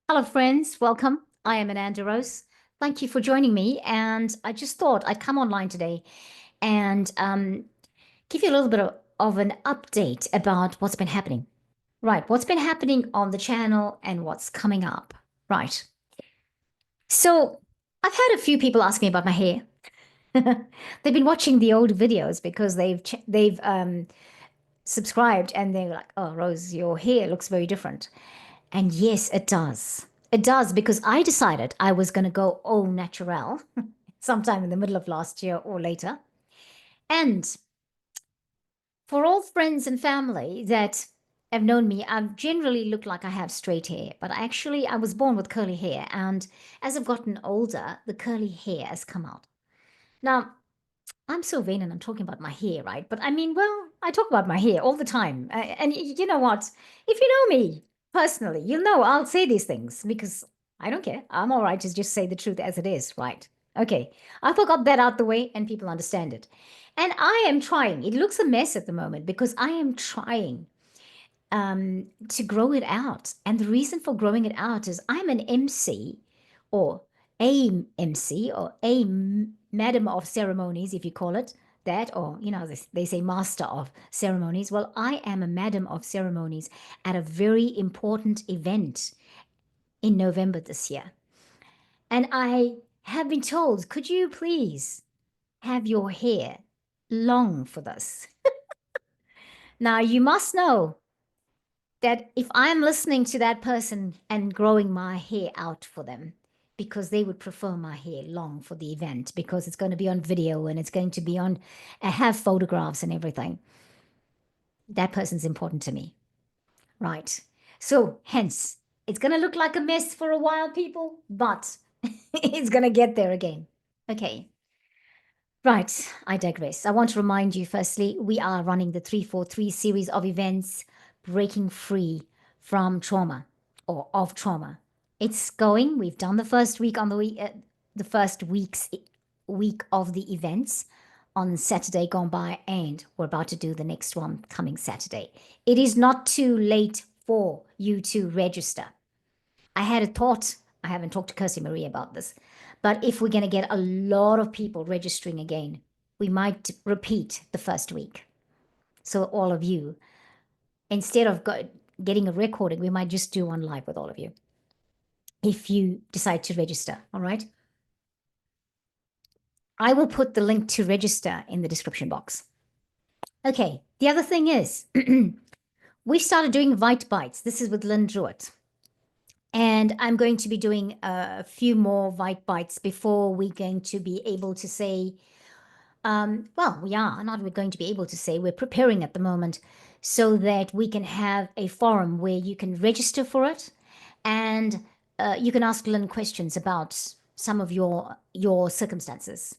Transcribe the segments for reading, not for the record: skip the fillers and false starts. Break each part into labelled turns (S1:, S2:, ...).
S1: Hello, friends. Welcome. I am Ananda Rose. Thank you for joining me. And I just thought I'd come online today and give you a little bit of an update about what's been happening. Right. What's been happening on the channel and what's coming up. Right. So I've had a few people ask me about my hair. They've been watching the old videos because they've subscribed and they're like, "Oh, Rose, your hair looks very different." And yes, it does. It does because I decided I was going to go au naturel sometime in the middle of last year or later. And for all friends and family that have known me, I've generally looked like I have straight hair, but actually I was born with curly hair. And as I've gotten older, the curly hair has come out. Now, I'm so vain and I'm talking about my hair, right? But I mean, well, I talk about my hair all the time. And you know what? If you know me personally, you'll know I'll say these things because I don't care. I'm all right to just say the truth as it is, right? Okay. I got that out the way and people understand it. And I am trying. It looks a mess at the moment because I am trying to grow it out. And the reason for growing it out is I'm an MC or a MC or a madam of ceremonies, if you call it that, or, they say master of ceremonies. Well, I am a madam of ceremonies at a very important event in November this year. And I have been told, could you please have your hair long for this? Now, you must know that if I'm listening to that person and growing my hair out for them, because they would prefer my hair long for the event, because it's going to be on video and it's going to be on, have photographs and everything, that person's important to me, right? So, hence, it's going to look like a mess for a while, people, but it's going to get there again. Okay. Right, I digress. I want to remind you, firstly, we are running the 343 series of events, breaking free from trauma or of trauma. It's going. We've done the first week on the first week of the events on Saturday gone by, and we're about to do the next one coming Saturday. It is not too late for you to register. I had a thought. I haven't talked to Kirsty Marie about this, but if we're going to get a lot of people registering again, we might repeat the first week. So all of you, instead of getting a recording, we might just do one live with all of you if you decide to register. All right. I will put the link to register in the description box. Okay. The other thing is, we started doing White Bites. This is with Lynn Druitt. And I'm going to be doing a few more White Bites before we're going to be able to say, well, we are not we're going to be able to say, we're preparing at the moment so that we can have a forum where you can register for it and you can ask Lynn questions about some of your circumstances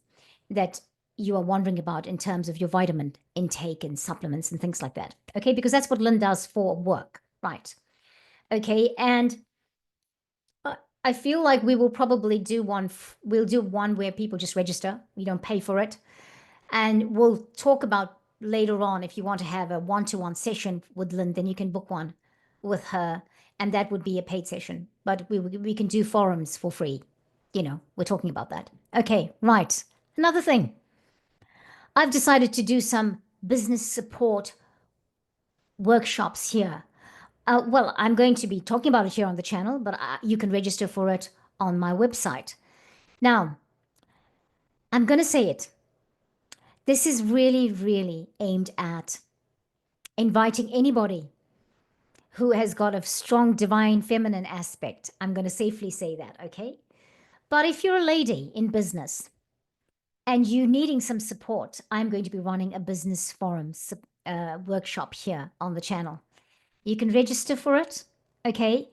S1: that you are wondering about in terms of your vitamin intake and supplements and things like that. Okay, because that's what Lynn does for work, right? Okay, and I feel like we will probably do one. We'll do one where people just register. You don't pay for it, and we'll talk about later on if you want to have a one-to-one session with Lynn, then you can book one with her, and that would be a paid session. But we can do forums for free. We're talking about that. Okay, right. Another thing, I've decided to do some business support workshops here. Well, I'm going to be talking about it here on the channel, but you can register for it on my website. Now, I'm going to say it. This is really, really aimed at inviting anybody who has got a strong divine feminine aspect. I'm going to safely say that, okay? But if you're a lady in business and you needing some support, I'm going to be running a business forum workshop here on the channel. You can register for it, okay?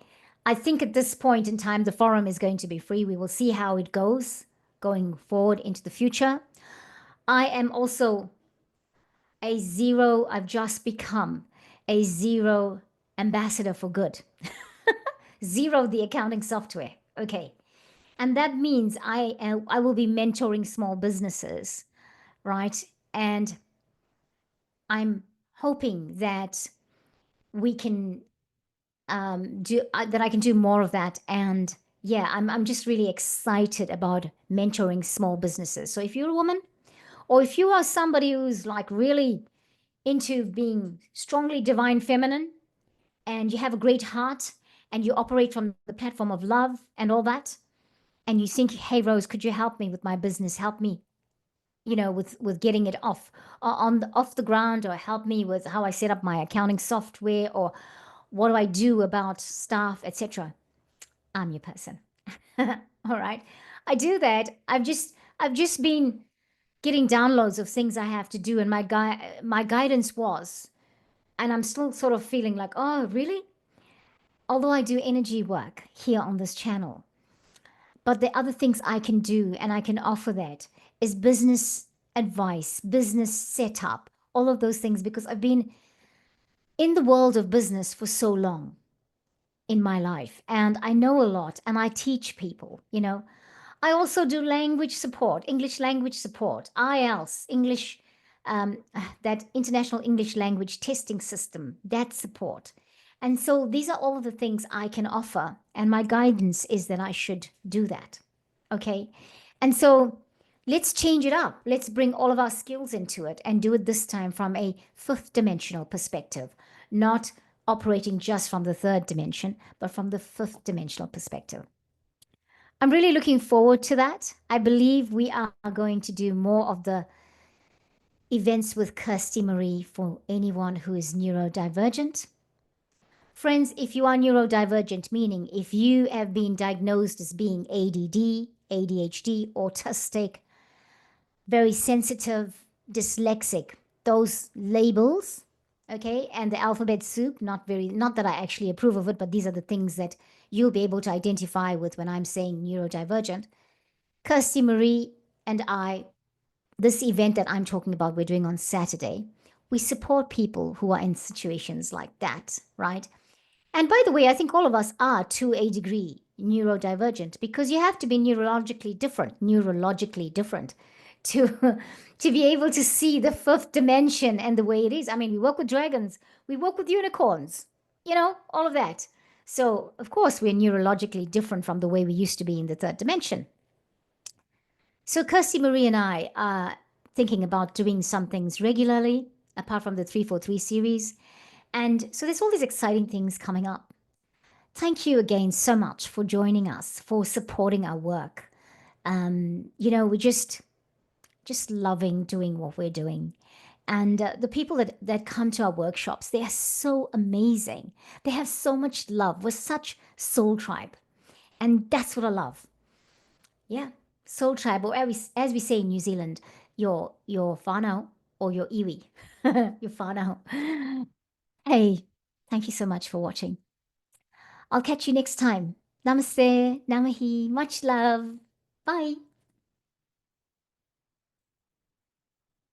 S1: I think at this point in time, the forum is going to be free. We will see how it goes going forward into the future. I am also I've just become a Zero ambassador for good. Zero, the accounting software. Okay. And that means I will be mentoring small businesses, right? And I'm hoping that we can do that I can do more of that. And yeah, I'm just really excited about mentoring small businesses. So if you're a woman, or if you are somebody who's like really into being strongly divine feminine, and you have a great heart, and you operate from the platform of love and all that, and you think, hey Rose, could you help me with my business, help me, with getting it off the ground, or help me with how I set up my accounting software, or what do I do about staff, etc. I'm your person. All right. I do that. I've just been getting downloads of things I have to do, and my guidance was, and I'm still sort of feeling like, oh, really? Although I do energy work here on this channel, but the other things I can do and I can offer that is business advice, business setup, all of those things, because I've been in the world of business for so long in my life, and I know a lot, and I teach people. I also do language support, English language support, IELTS, English, that international English language testing system, that support. And so these are all of the things I can offer. And my guidance is that I should do that. Okay. And so let's change it up. Let's bring all of our skills into it and do it this time from a fifth dimensional perspective, not operating just from the third dimension, but from the fifth dimensional perspective. I'm really looking forward to that. I believe we are going to do more of the events with Kirsty Marie for anyone who is neurodivergent. Friends, if you are neurodivergent, meaning if you have been diagnosed as being ADD, ADHD, autistic, very sensitive, dyslexic, those labels, okay, and the alphabet soup, not that I actually approve of it, but these are the things that you'll be able to identify with when I'm saying neurodivergent. Kirsty Marie and I, this event that I'm talking about, we're doing on Saturday, we support people who are in situations like that, right? And by the way, I think all of us are to a degree neurodivergent, because you have to be neurologically different to to be able to see the fifth dimension and the way it is. I mean, we work with dragons, we work with unicorns, all of that. So, of course, we're neurologically different from the way we used to be in the third dimension. So Kirsty Marie and I are thinking about doing some things regularly, apart from the 343 series. And so there's all these exciting things coming up. Thank you again so much for joining us, for supporting our work. We're just loving doing what we're doing. And the people that come to our workshops, they are so amazing. They have so much love. We're such soul tribe. And that's what I love. Yeah, soul tribe, or as we say in New Zealand, your whānau or your iwi, your whānau. Hey, thank you so much for watching. I'll catch you next time. Namaste, namahi, much love. Bye.